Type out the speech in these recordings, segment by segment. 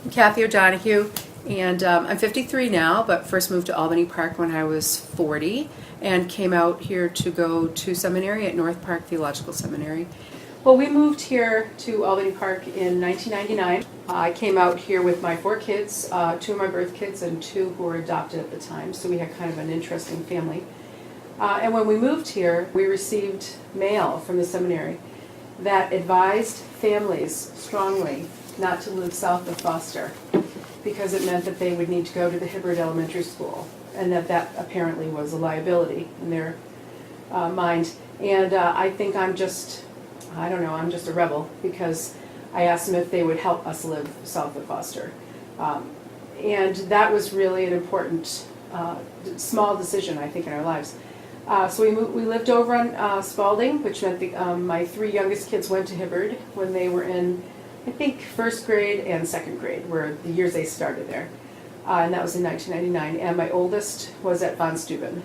I'm Kathy O'Donoghue, and I'm 53 now, but first moved to Albany Park when I was 40 and came out here to go to seminary at North Park Theological Seminary. Well, we moved here to Albany Park in 1999. I came out here with my 4 kids, 2 of my birth kids and 2 who were adopted at the time, so we had kind of an interesting family. And when we moved here, we received mail from the seminary that advised families strongly not to live south of Foster because it meant that they would need to go to the Hibbard Elementary School, and that apparently was a liability in their mind. And I think I'm just a rebel because I asked them if they would help us live south of Foster. And that was really an important, small decision, I think, in our lives. So we lived over on Spalding, which meant my 3 youngest kids went to Hibbard when they were in, I think, 1st grade and 2nd grade, were the years they started there. And that was in 1999. And my oldest was at Von Steuben,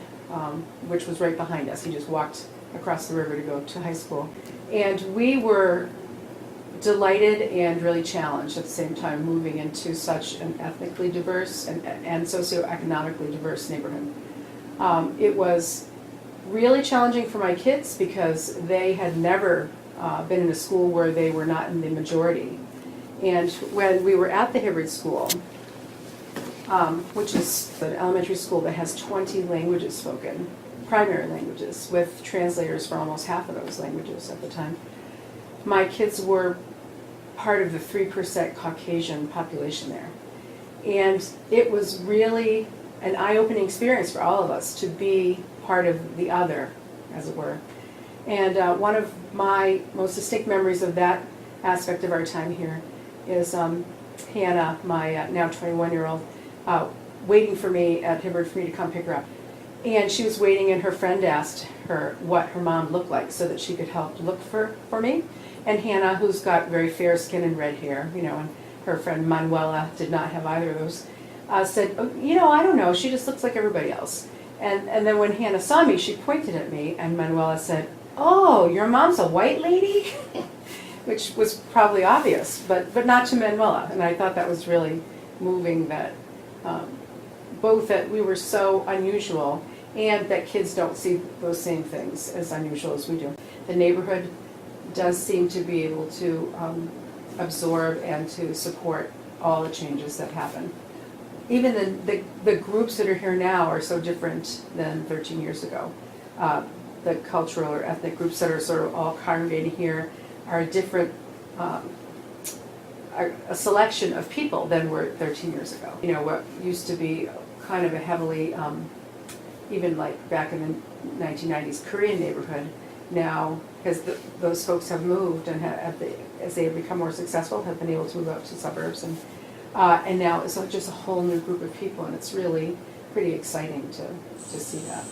which was right behind us. He just walked across the river to go to high school. And we were delighted and really challenged at the same time moving into such an ethnically diverse and socioeconomically diverse neighborhood. It was really challenging for my kids because they had never been in a school where they were not in the majority. And when we were at the Hibbard School, which is an elementary school that has 20 languages spoken, primary languages, with translators for almost half of those languages at the time, my kids were part of the 3% Caucasian population there. And it was really an eye-opening experience for all of us to be part of the other, as it were. And one of my most distinct memories of that aspect of our time here is Hannah, my now 21-year-old, waiting for me at Hibbard for me to come pick her up. And she was waiting, and her friend asked her what her mom looked like so that she could help look for me. And Hannah, who's got very fair skin and red hair, and her friend Manuela did not have either of those, said, oh, I don't know, she just looks like everybody else. And then when Hannah saw me, she pointed at me, and Manuela said, oh, your mom's a white lady? Which was probably obvious, but not to Manuela. And I thought that was really moving, that both that we were so unusual and that kids don't see those same things as unusual as we do. The neighborhood does seem to be able to absorb and to support all the changes that happen. Even the groups that are here now are so different than 13 years ago. The cultural or ethnic groups that are sort of all congregating here are a different, a selection of people than were 13 years ago. What used to be kind of a heavily, even like back in the 1990s, Korean neighborhood, now, because those folks have moved and as they have become more successful, have been able to move out to suburbs, and now it's just a whole new group of people, and it's really pretty exciting to see that.